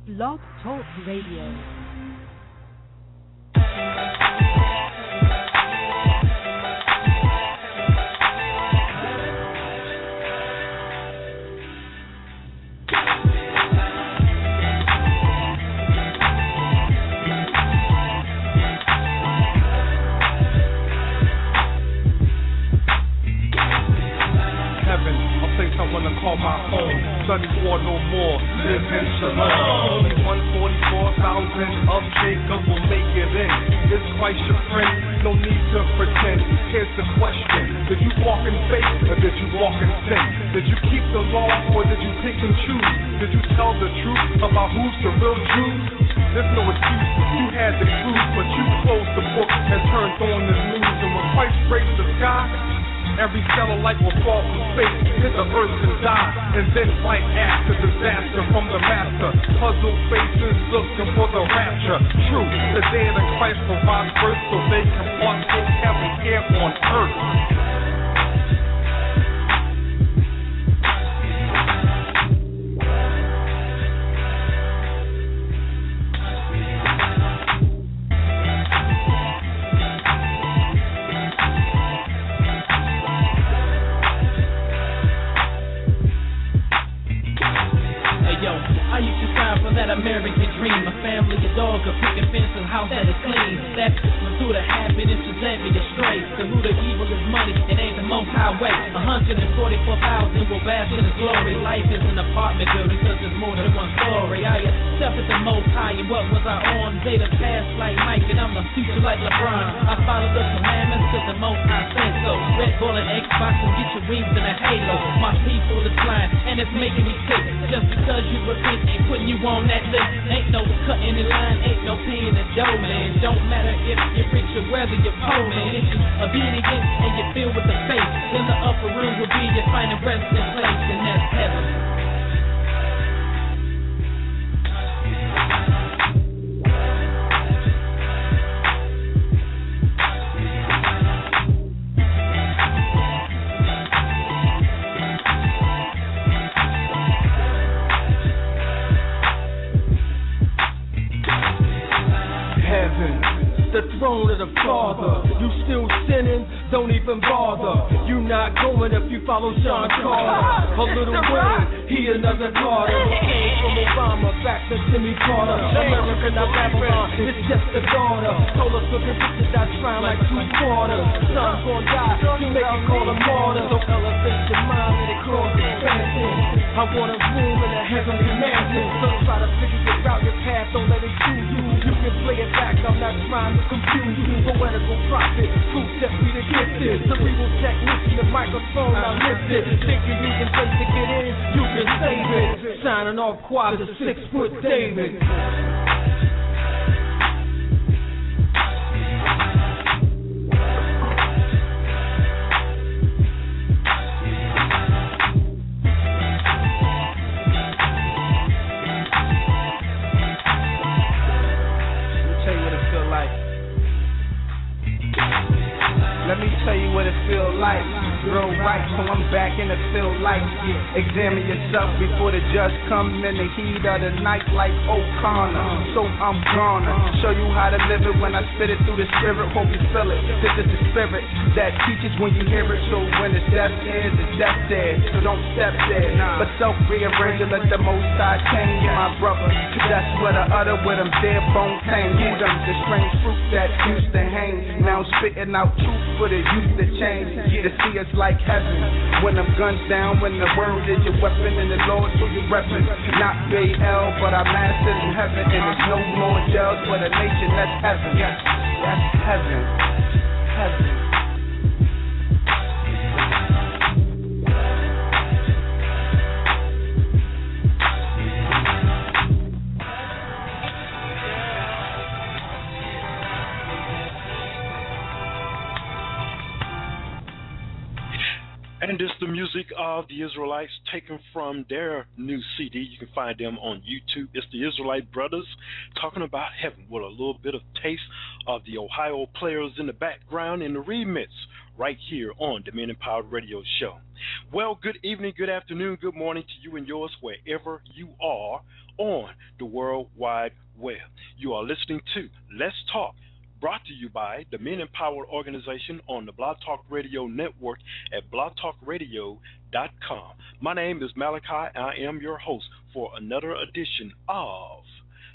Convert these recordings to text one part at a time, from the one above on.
Blog Talk Radio. Call my home, sunny war no more, live in shalom. Only 144,000 of Jacob will make it in. It's Christ your friend, no need to pretend. Here's the question, did you walk in faith or did you walk in sin? Did you keep the law or did you pick and choose? Did you tell the truth about who's the real Jew? There's no excuse, you had the truth, but you closed the book and turned on the news. And when Christ breaks the sky, every satellite will fall from space, hit the earth and die, and then fight after disaster from the master. Puzzle faces looking for the rapture. True, the day that Christ provides birth so they can walk in heaven here on earth. American dream, a family, a dog, a picket fence, and house that is clean. That's who the happiness is every astray. The root of evil is money, it ain't the most highway. 144,000 will bask in his glory. Life is an apartment building, cause there's more than one story. I accepted the most high, and what was I on? Data past like Mike, and I'm the future like LeBron. I follow the commandments, cause the most high said so. Red Bull and Xbox, and get your wings in a halo. My people is blind, and it's making me sick. Just because you repent ain't putting you on that list. Ain't no cutting in line, ain't no paying the dough, man. Don't matter if you're rich or whether you're poor, man. If you're obedient and you're filled with the faith, then the upper room will be your final resting place, and that's heaven. The throne of the Father, you still sinning, don't even bother. You not going if you follow Sean Carter. A little Wayne, he another Carter. Came from Obama, back to Jimmy Carter. America, not Babylon, it's just the daughter. Told us looking bitches that shine like 2/4. Son's gonna die, you make it call a martyr. So elevate your mind and it cross expansion. I want a room in a heavenly mansion. Don't try to figure out your path, don't let it choose you. You can play it back, I'm not trying to confuse you. Poetical prophet, proof that we the gifted. Cerebral technician, the microphone I lifted. Thinking you can take to get in, you can save it. Signing off quad to 6-foot David. Let me tell you what it feel like. Real right, so I'm back in the field like. Examine yourself before the judge come in the heat of the night like O'Connor. So I'm gonna show you how to live it when I spit it through the spirit. Hope you feel it. This is the spirit that teaches when you hear it. So when it's deaf ears, it's deaf there. So don't step there. But self-rearrange and let the most high change you, my brother. That's what I utter with them dead bone tang. You them the strange fruit that used to hang. Now I'm spitting out truth for the youth to change. To see us like heaven. When them guns down, when the word is your weapon and the Lord so you reppin'. Not BABEL, but our masters in heaven. And there's no more jails for the nation. That's heaven. Yes, that's heaven. Heaven. And it's the music of the Israelites taken from their new CD. You can find them on YouTube. It's the Israelite Brothers talking about heaven with a little bit of taste of the Ohio players in the background in the remix right here on the Men Empowered Radio Show. Well, good evening, good afternoon, good morning to you and yours wherever you are on the World Wide Web. You are listening to Let's Talk, brought to you by the Men Empowered Organization on the Blog Talk Radio Network at blogtalkradio.com. My name is Malachi, and I am your host for another edition of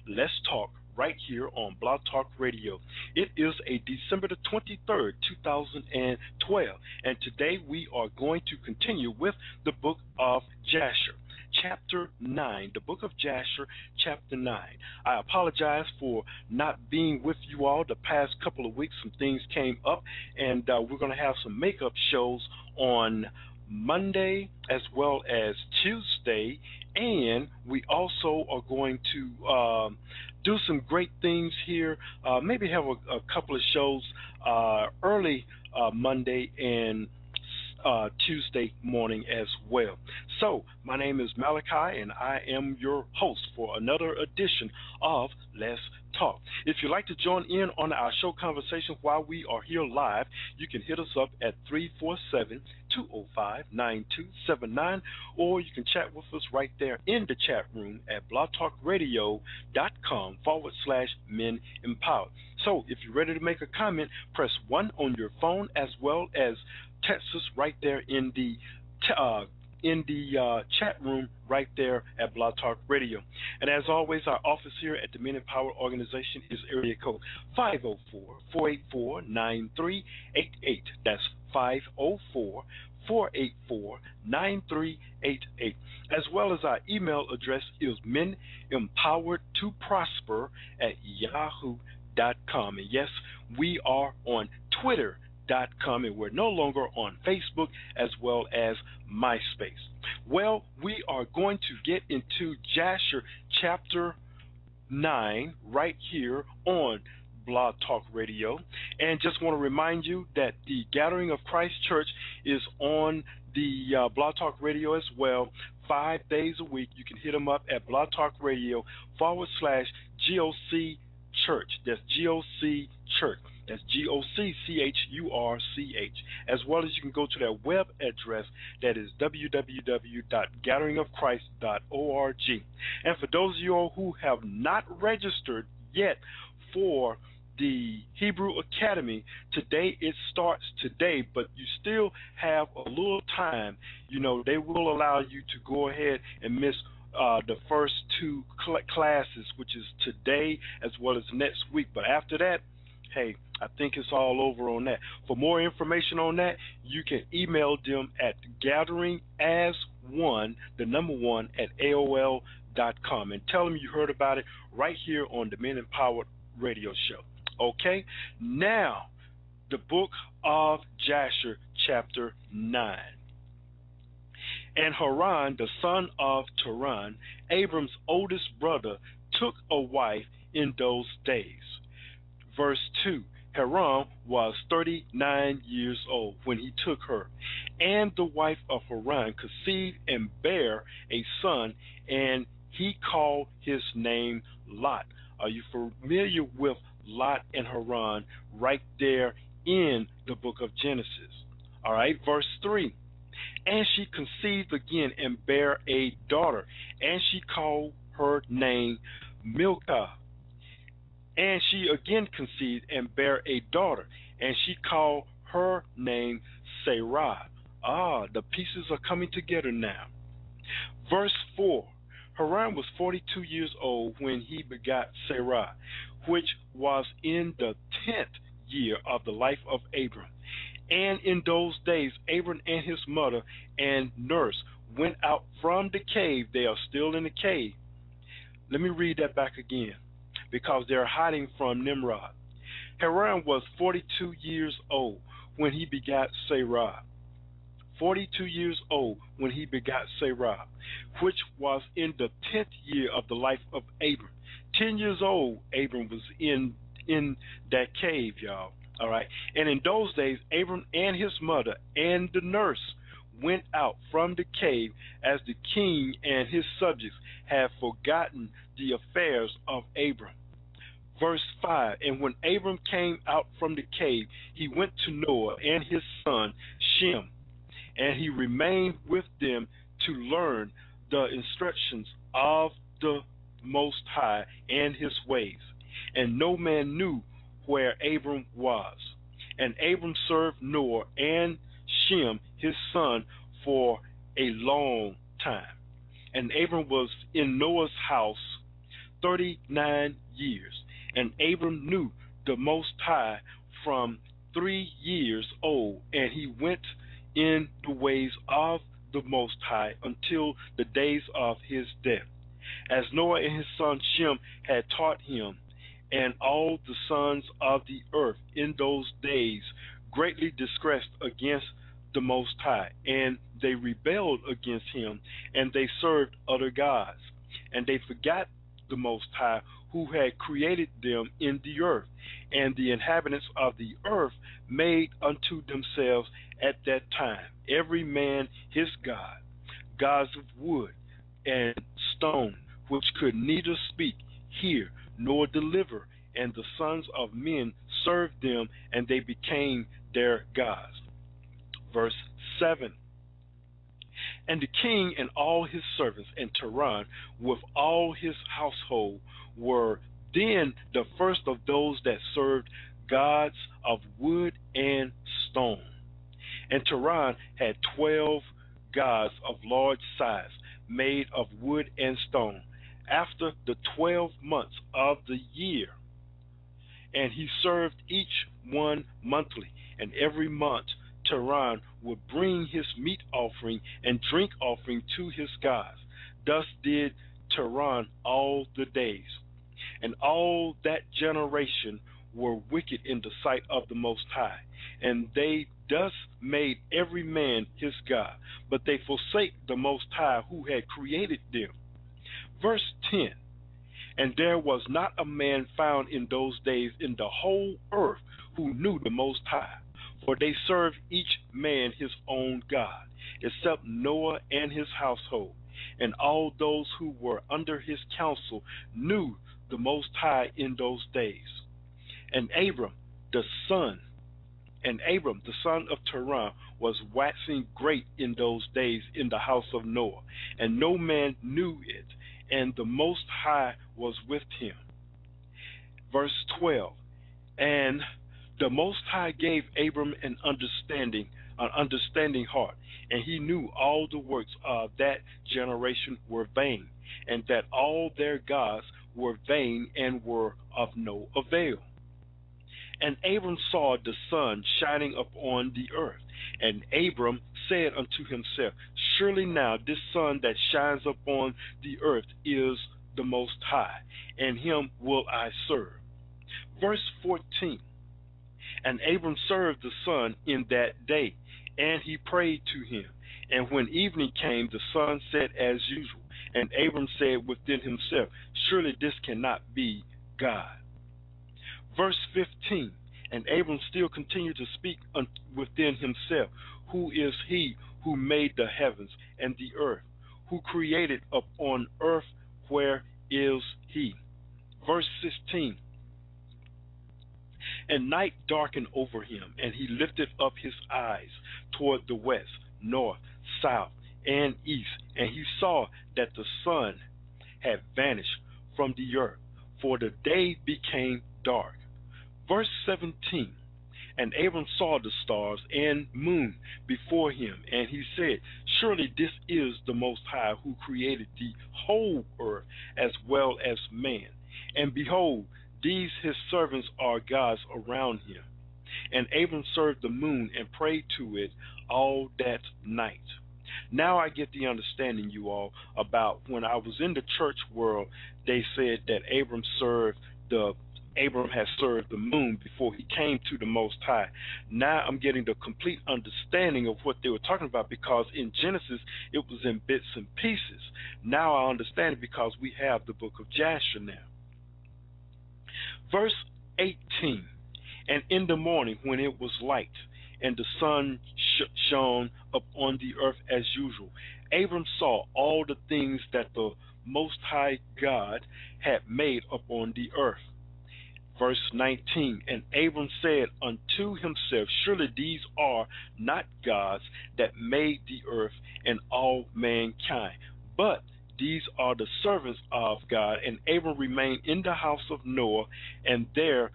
Let's Talk right here on Blog Talk Radio. It is a December the 23rd, 2012, and today we are going to continue with the book of Jasher. Chapter 9, the book of Jasher, chapter 9. I apologize for not being with you all the past couple of weeks. Some things came up, and we're going to have some makeup shows on Monday as well as Tuesday, and we also are going to do some great things here, maybe have a couple of shows early Monday and Tuesday morning as well. So, my name is Malachi, and I am your host for another edition of Let's Talk. If you'd like to join in on our show conversation while we are here live, you can hit us up at 347-205-9279, or you can chat with us right there in the chat room at blogtalkradio.com/Men Empowered. So, if you're ready to make a comment, press 1 on your phone, as well as text us right there in the chat room right there at Blog Talk Radio. And as always, our office here at the Men Empowered Organization is area code 504-484-9388. That's 504-484-9388. As well as our email address is menempowered2prosper@yahoo.com. And yes, we are on Twitter.com, and we're no longer on Facebook as well as MySpace. Well, we are going to get into Jasher chapter 9 right here on Blog Talk Radio, and just want to remind you that the Gathering of Christ Church is on the Blog Talk Radio as well, 5 days a week. You can hit them up at Blog Talk Radio /GOC Church. That's GOC Church. That's GOCCHURCH. As well as you can go to their web address, that is www.gatheringofchrist.org. And for those of you all who have not registered yet for the Hebrew Academy, today it starts today, but you still have a little time. You know, they will allow you to go ahead and miss the first 2 classes, which is today as well as next week. But after that, hey, I think it's all over on that. For more information on that, you can email them at gatheringas1, the number 1, at AOL.com, and tell them you heard about it right here on the Men Empowered Radio Show. Okay? Now, the book of Jasher, chapter 9. And Haran, the son of Taran, Abram's oldest brother, took a wife in those days. Verse 2, Haran was 39 years old when he took her, and the wife of Haran conceived and bare a son, and he called his name Lot. Are you familiar with Lot and Haran right there in the book of Genesis? All right, verse 3, and she conceived again and bare a daughter, and she called her name Milcah. And she again conceived and bare a daughter, and she called her name Sarai. The pieces are coming together now. Verse 4, Haran was 42 years old when he begot Sarai, which was in the 10th year of the life of Abram. And in those days, Abram and his mother and nurse went out from the cave. They are still in the cave. Let me read that back again, because they're hiding from Nimrod. Haran was 42 years old when he begot Sarai. 42 years old when he begot Sarai, which was in the 10th year of the life of Abram. 10 years old, Abram was in that cave, y'all. All right. And in those days, Abram and his mother and the nurse went out from the cave, as the king and his subjects had forgotten the affairs of Abram. Verse 5, and when Abram came out from the cave, he went to Noah and his son Shem, and he remained with them to learn the instructions of the Most High and his ways, and no man knew where Abram was. And Abram served Noah and Shem his son for a long time. And Abram was in Noah's house 39 years. And Abram knew the Most High from 3 years old, and he went in the ways of the Most High until the days of his death, as Noah and his son Shem had taught him. And all the sons of the earth in those days greatly distressed against the Most High, and they rebelled against him, and they served other gods, and they forgot the Most High, who had created them in the earth. And the inhabitants of the earth made unto themselves at that time every man his god, gods of wood and stone, which could neither speak, hear, nor deliver. And the sons of men served them, and they became their gods. Verse 7. And the king and all his servants and Tehran with all his household were then the first of those that served gods of wood and stone. And Tehran had 12 gods of large size, made of wood and stone, after the 12 months of the year. And he served each one monthly, and every month Tehran would bring his meat offering and drink offering to his gods. Thus did Tehran all the days. And all that generation were wicked in the sight of the Most High, and they thus made every man his god, but they forsake the Most High who had created them. Verse 10. And there was not a man found in those days in the whole earth who knew the Most High, for they served each man his own god, except Noah and his household. And all those who were under his counsel knew the Most High in those days. And Abram, the son of Tehran, was waxing great in those days in the house of Noah, and no man knew it, and the Most High was with him. Verse 12. And the Most High gave Abram an understanding heart, and he knew all the works of that generation were vain, and that all their gods were vain and were of no avail. And Abram saw the sun shining upon the earth, and Abram said unto himself, surely now this sun that shines upon the earth is the Most High, and him will I serve. Verse 14. And Abram served the sun in that day, and he prayed to him. And when evening came, the sun set as usual. And Abram said within himself, surely this cannot be God. Verse 15. And Abram still continued to speak within himself, who is he who made the heavens and the earth, who created upon earth, where is he? Verse 16. And night darkened over him, and he lifted up his eyes toward the west, north, south, and east, and he saw that the sun had vanished from the earth, for the day became dark. Verse 17. And Abram saw the stars and moon before him, and he said, surely this is the Most High who created the whole earth as well as man. And behold, these his servants are gods around him. And Abram served the moon and prayed to it all that night. Now I get the understanding, you all, about when I was in the church world, they said that Abram had served the moon before he came to the Most High. Now I'm getting the complete understanding of what they were talking about, because in Genesis it was in bits and pieces. Now I understand it because we have the book of Jasher now. Verse 18. And in the morning when it was light, and the sun shone upon the earth as usual, Abram saw all the things that the Most High God had made upon the earth. Verse 19. And Abram said unto himself, surely these are not gods that made the earth and all mankind, but these are the servants of God. And Abram remained in the house of Noah, and there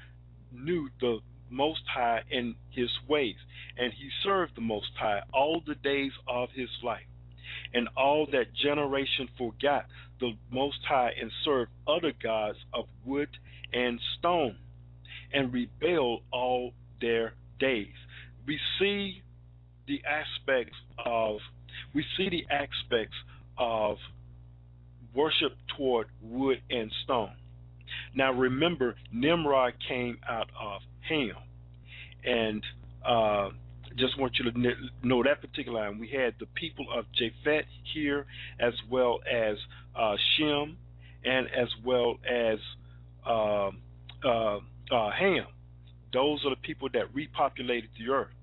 knew the Most High in his ways. And he served the Most High all the days of his life. And all that generation forgot the Most High and served other gods of wood and stone, and rebelled all their days. We see the aspects of worship toward wood and stone. Now remember, Nimrod came out of Ham, and just want you to know that particular line. We had the people of Japheth here, as well as Shem, and as well as Ham. Those are the people that repopulated the earth.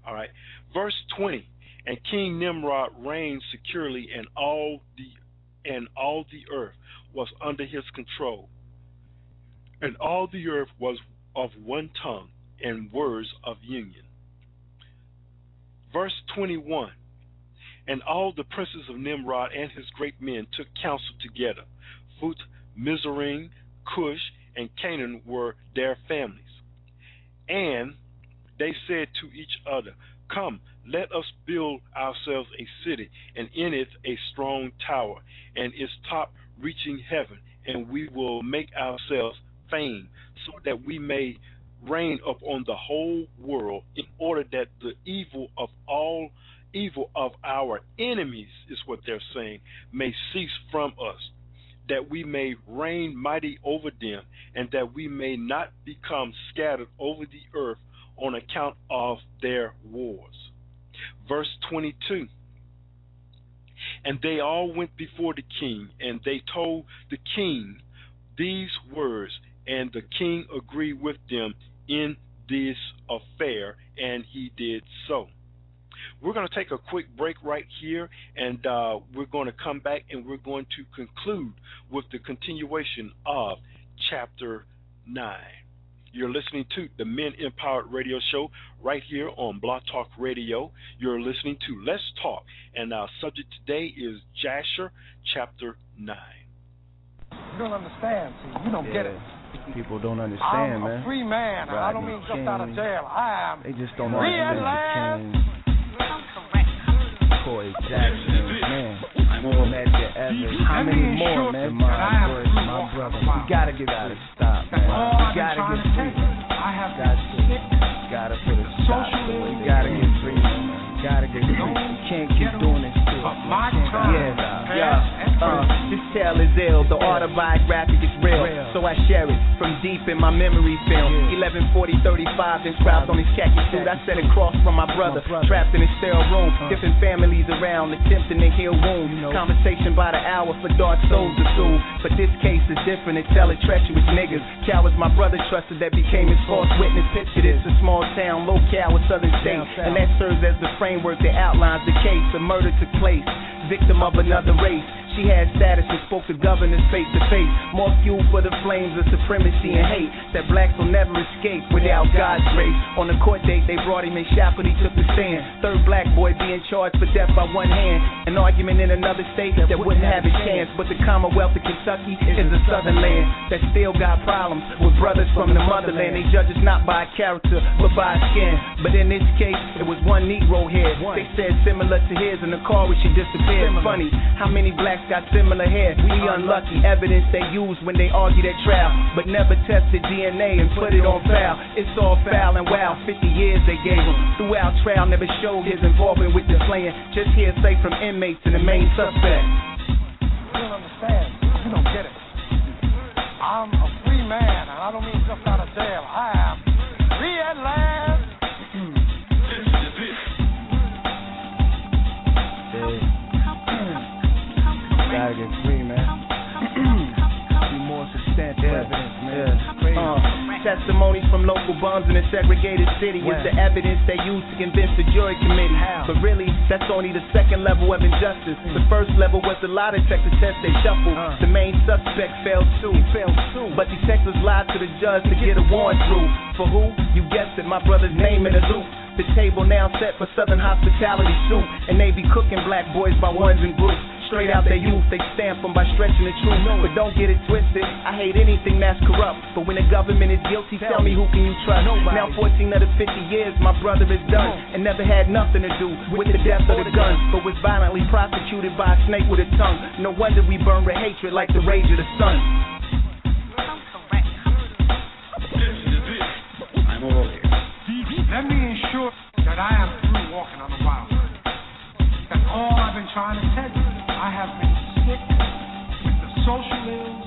All right. Verse 20. And King Nimrod reigned securely, and all the earth was under his control. And all the earth was of one tongue and words of union. Verse 21. And all the princes of Nimrod and his great men took counsel together. Phut, Mizraim, Cush, and Canaan were their families. And they said to each other, Come, let us build ourselves a city, and in it a strong tower, and its top reaching heaven, and we will make ourselves fame, so that we may reign upon the whole world, in order that the evil of our enemies, is what they're saying, may cease from us, that we may reign mighty over them, and that we may not become scattered over the earth on account of their wars. Verse 22. And they all went before the king, and they told the king these words, and the king agreed with them in this affair, and he did so. We're going to take a quick break right here, and we're going to come back, and we're going to conclude with the continuation of chapter 9. You're listening to the Men Empowered Radio Show right here on Blog Talk Radio. You're listening to Let's Talk, and our subject today is Jasher, chapter 9. You don't understand. See, you don't get it. People don't understand, man. I'm a free man. Right. I don't mean just out of jail. I am. They just don't free at understand last. Corey Jackson, man. More than that ever. How many more, man? My brother. We gotta get out of stop, man. We gotta get free. Gotta put a stop to it. We gotta get free. Gotta get free. We can't keep doing this shit. This tale is ill. The autobiographic is real. So I share it from deep in my memory film. 1140-35 inscribed on his khaki suit. I set it across from my brother, trapped in a sterile room. Different families around, attempting to heal wounds. Conversation by the hour for dark souls to soothe. But this case is different. It tell it treacherous niggas. Cowards my brother trusted that became his false witness. Picture this, a small town, locale with southern states. And that serves as the framework that outlines the case. A murder took place, victim of another race. She had status and spoke to governors face to face. More fuel for the flames of supremacy and hate that blacks will never escape without God's grace. On the court date, they brought him in shackled, he took the stand. Third black boy being charged for death by one hand. An argument in another state that wouldn't have a chance. But the Commonwealth of Kentucky is a southern land that still got problems with brothers from the motherland. They judge us not by character, but by skin. But in this case, it was one Negro head. They said similar to his in the car when she disappeared. Funny, how many blacks got similar hair? We unlucky. Evidence they used when they argued at trial, but never tested DNA and put it on file. It's all foul and wow. 50 years they gave him. Throughout trial, never showed his involvement with the slaying. Just hearsay from inmates and the main suspect. You don't understand. You don't get it. I'm a free man, and I don't mean just out of jail. I am free at last. Gotta get free, man. Be more substantial evidence, man. Testimonies from local bums in a segregated city is the evidence they use to convince the jury committee. But really, that's only the second level of injustice. The first level was the lie detector test they shuffled. The main suspect failed too. But detectives lied to the judge to get a warrant through. For who? You guessed it, my brother's name in the loop. The table now set for Southern hospitality soup, and they be cooking black boys by ones and groups. straight out their youth. They stamp them by stretching the truth. But don't get it twisted, I hate anything that's corrupt. But when the government is guilty, tell me who can you trust? Now 14 of the 50 years my brother is done, and never had nothing to do with the death of the gun, but was violently prosecuted by a snake with a tongue. No wonder we burn with hatred like the rage of the sun. I'm over here. Let me ensure that I am through walking on the wild. That's all I've been trying to tell you. I have been sick with the social ills.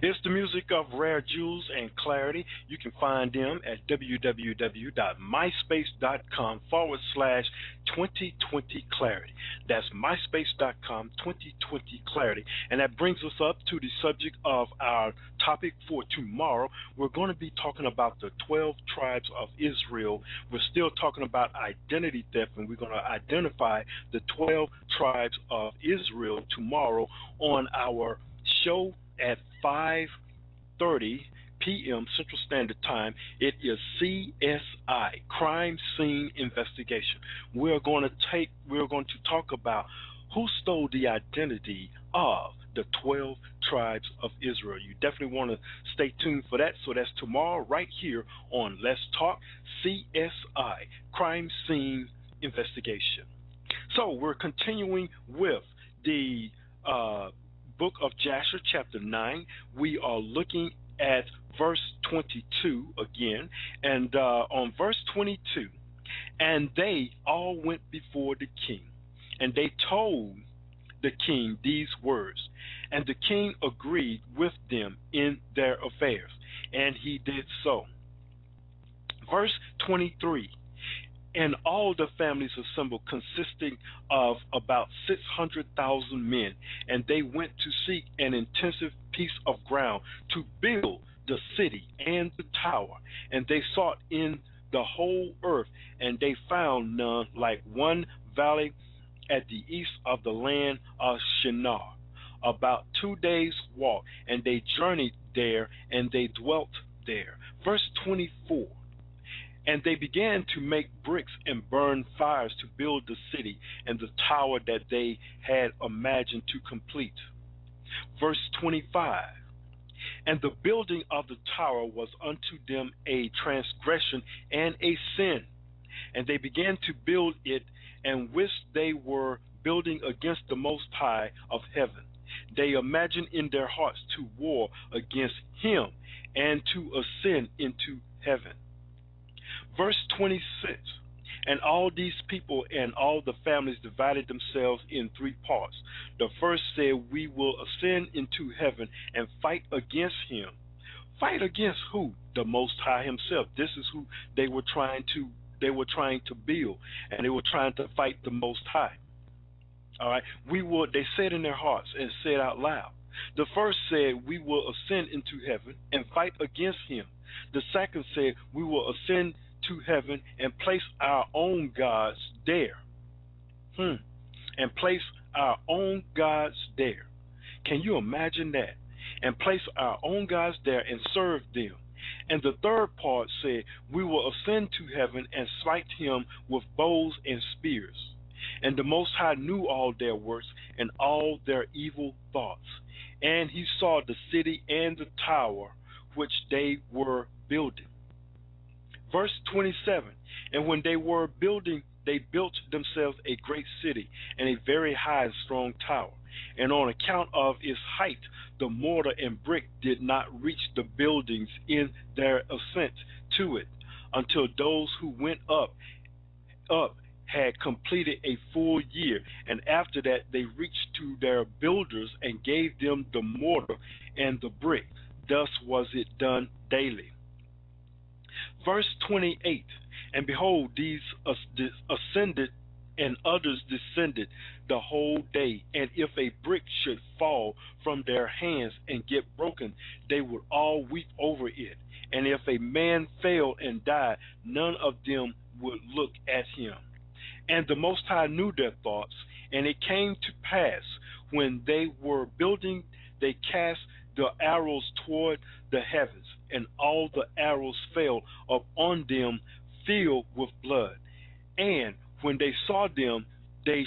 It's the music of Rare Jewels and Clarity. You can find them at www.myspace.com/2020clarity. That's myspace.com/2020clarity. And that brings us up to the subject of our topic for tomorrow. We're going to be talking about the 12 tribes of Israel. We're still talking about identity theft, and we're going to identify the 12 tribes of Israel tomorrow on our show at 5:30 p.m. Central Standard Time. It is CSI, Crime Scene Investigation. We're going to talk about who stole the identity of the 12 tribes of Israel. You definitely want to stay tuned for that. So that's tomorrow right here on Let's Talk CSI, Crime Scene Investigation. So we're continuing with the book of Jasher, chapter 9. We are looking at verse 22 again. And on verse 22, and they all went before the king, and they told the king these words, and the king agreed with them in their affairs, and he did so. Verse 23, and all the families assembled, consisting of about 600,000 men, and they went to seek an intensive piece of ground to build the city and the tower. And they sought in the whole earth, and they found none, like one valley at the east of the land of Shinar, about 2 days' walk. And they journeyed there, and they dwelt there. Verse 24, and they began to make bricks and burn fires to build the city and the tower that they had imagined to complete. Verse 25, and the building of the tower was unto them a transgression and a sin. And they began to build it, and which they were building against the Most High of heaven. They imagined in their hearts to war against him and to ascend into heaven. Verse 26, and all these people and all the families divided themselves in three parts. The first said, we will ascend into heaven and fight against him. Fight against who? The Most High himself. This is who they were trying to build, and they were trying to fight the Most High. All right, they said in their hearts and said out loud. The first said, we will ascend into heaven and fight against him. The second said, we will ascend to heaven and place our own gods there. And place our own gods there. Can you imagine that? And place our own gods there and serve them. And the third part said, we will ascend to heaven and smite him with bows and spears. And the Most High knew all their works and all their evil thoughts. And he saw the city and the tower which they were building. Verse 27, and when they were building, they built themselves a great city and a very high and strong tower. And on account of its height, the mortar and brick did not reach the buildings in their ascent to it, until those who went up had completed a full year. And after that, they reached to their builders and gave them the mortar and the brick. Thus was it done daily. Verse 28, and behold, these ascended and others descended the whole day. And if a brick should fall from their hands and get broken, they would all weep over it. And if a man fell and died, none of them would look at him. And the Most High knew their thoughts. And it came to pass, when they were building, they cast the arrows toward the heavens, and all the arrows fell upon them, filled with blood. And when they saw them, they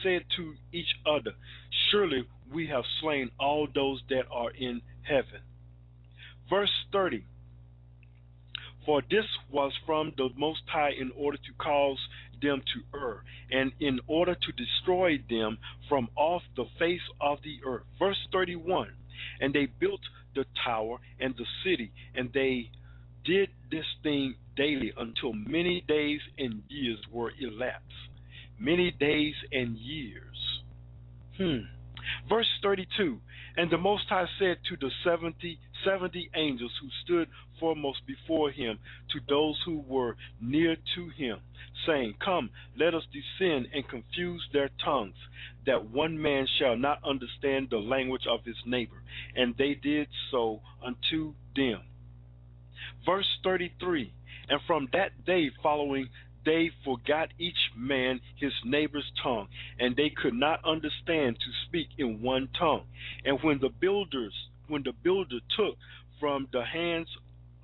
said to each other, surely we have slain all those that are in heaven. Verse 30. For this was from the Most High in order to cause them to err, and in order to destroy them from off the face of the earth. Verse 31. And they built the tower and the city, and they did this thing daily until many days and years were elapsed. Many days and years. Verse 32. And the Most High said to the 70 angels who stood foremost before him, to those who were near to him, saying, Come, let us descend and confuse their tongues, that one man shall not understand the language of his neighbor. And they did so unto them. Verse 33. And from that day following, they forgot each man his neighbor's tongue, and they could not understand to speak in one tongue. And when the builder took from the hands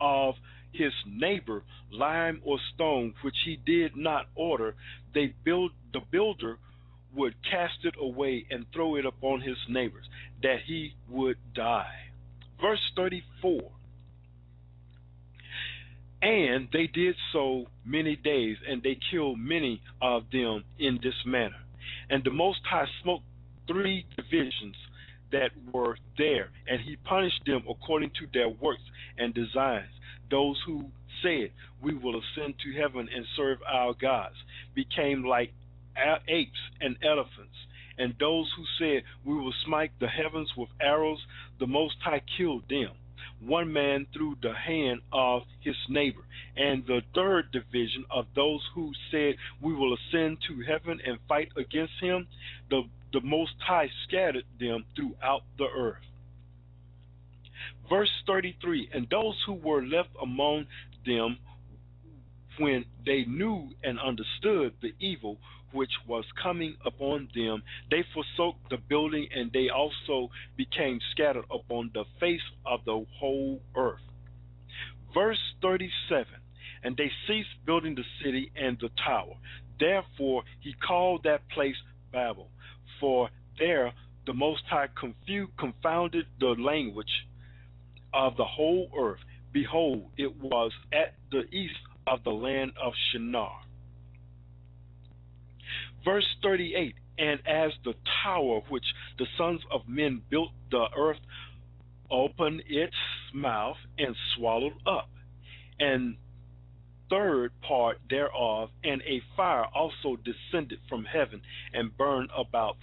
of his neighbor lime or stone, which he did not order, the builder would cast it away and throw it upon his neighbors, that he would die. Verse 34. And they did so many days, and they killed many of them in this manner. And the Most High smote 3 divisions that were there, and he punished them according to their works and designs. Those who said, we will ascend to heaven and serve our gods, became like apes and elephants. And those who said, we will smite the heavens with arrows, the Most High killed them, one man through the hand of his neighbor. And the 3rd division of those who said, we will ascend to heaven and fight against him, the Most High scattered them throughout the earth. Verse 33. And those who were left among them, when they knew and understood the evil which was coming upon them, they forsook the building, and they also became scattered upon the face of the whole earth. Verse 37. And they ceased building the city and the tower. Therefore he called that place Babel, for there the Most High confounded the language of the whole earth. Behold, it was at the east of the land of Shinar. Verse 38. And as the tower which the sons of men built, the earth opened its mouth and swallowed up, and 3rd part thereof, and a fire also descended from heaven and burned about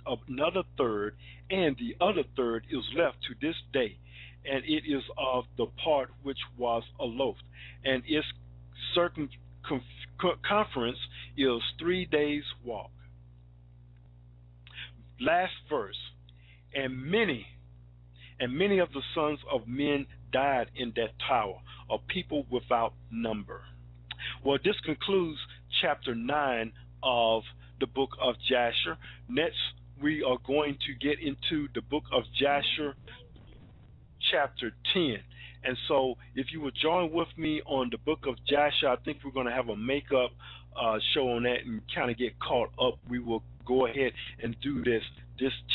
another 3rd, and the other 3rd is left to this day, and it is of the part which was aloft, and its circumference is 3 days' walk. Last verse. And many of the sons of men died in that tower, a people without number. Well, this concludes chapter 9 of the book of Jasher. Next, we are going to get into the book of Jasher, chapter 10. And so if you would join with me on the book of Jasher, I think we're going to have a makeup show on that and kind of get caught up. We will go ahead and do this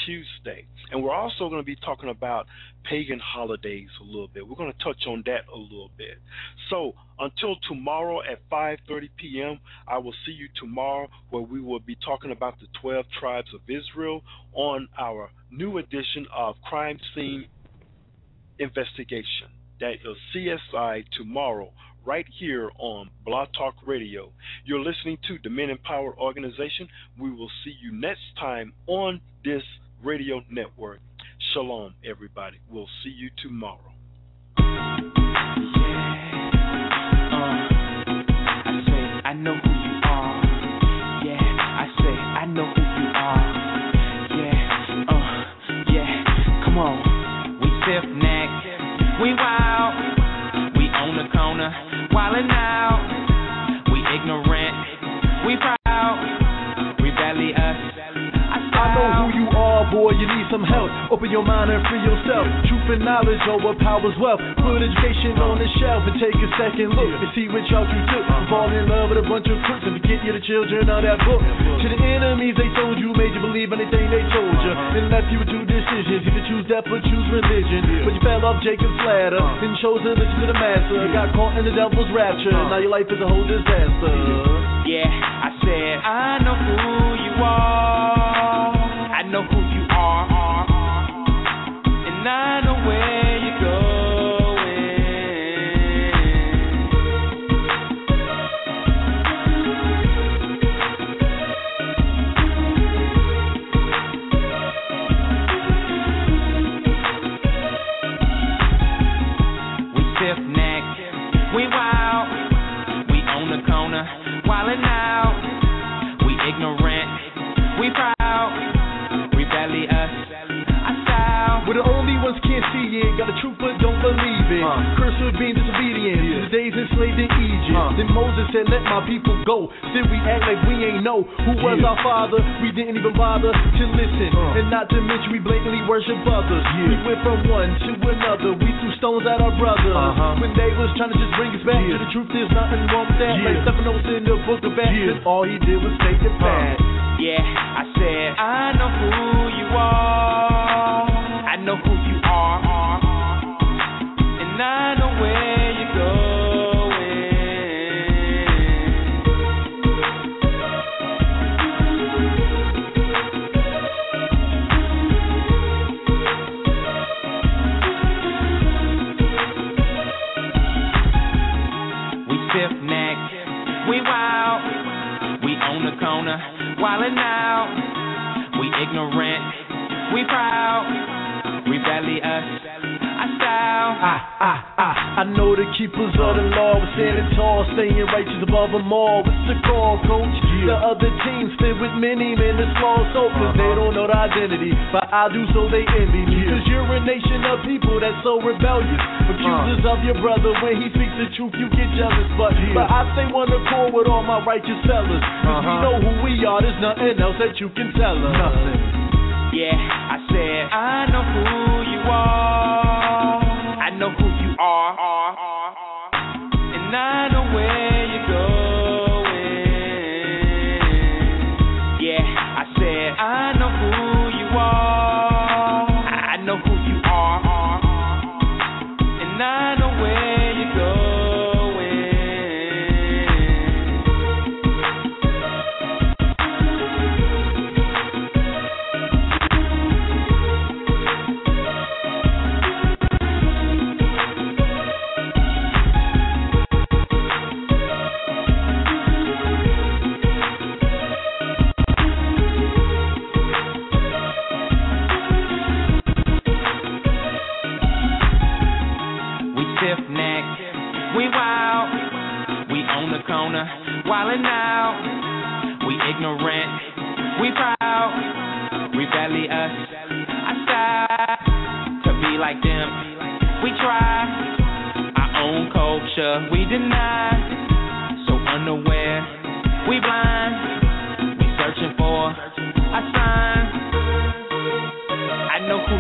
Tuesday. And we're also going to be talking about pagan holidays a little bit. We're going to touch on that a little bit. So until tomorrow at 5:30 p.m., I will see you tomorrow, where we will be talking about the 12 tribes of Israel on our new edition of Crime Scene Investigation. That is CSI tomorrow, right here on Blog Talk Radio. You're listening to the Men in Power Organization. We will see you next time on this radio network. Shalom, everybody. We'll see you tomorrow. I know who you are. Yeah, I say I know who you are. Yeah, come on. We stiff neck, we wild, we on the corner, wildin' out. We ignorant, we proud, rebellious. I know who you are, boy. You need some health. Open your mind and free yourself. Truth and knowledge overpowers wealth. Put education on the shelf and take a second look and see which route you took. Fall in love with a bunch of crooks and forget you're the children of that book. To the enemies they told you, made you believe anything they told you, and left you with two decisions: either choose death or choose religion. But you fell off Jacob's ladder and chose to listen to the master. Got caught in the devil's rapture. Now your life is a whole disaster. Yeah, I said I know who you are. I know who you are, and I know where you're going. We stiff-necked, we wild, we on the corner, wildin' out. We ignorant, we proud, rebellious, our style. We're the only ones can't see it. Got the truth but don't believe it. Cursed with being disobedient. The days enslaved in Egypt. Then Moses said, let my people go. Still we act like we ain't know who was our father. We didn't even bother to listen. And not to mention we blatantly worship others. We went from one to another. We threw stones at our brothers. When they was trying to just bring us back to the truth, there's nothing wrong with that. Like Stephanos in the book of Acts. All he did was take it back. Yeah, I said I know who you are. I know who you are, and I know where you're going. We stiff-necked, we wild, we on the corner, wildin' out. We ignorant, we proud, rebellious, our style. I know the keepers of the law were standing tall, staying righteous above them all. What's the call, coach? The other teams fit with many men that's lost hope, cause they don't know the identity, but I do, so they envy me. Cause you're a nation of people that's so rebellious, accusers of your brother. When he speaks the truth, you get jealous, but I stay one accord with all my righteous fellas, cause we know who we are, there's nothing else that you can tell us. Yeah, I said I know who you are. I know who you are, and I know where you're going. Yeah, I said I know who you are. I know who you are, and I know where you're going. We wild, we on the corner, wildin' out. We ignorant, we proud, rebellious, our style. To be like them, we try. Our own culture, we deny. So unaware, we blind. We searching for a sign. I know who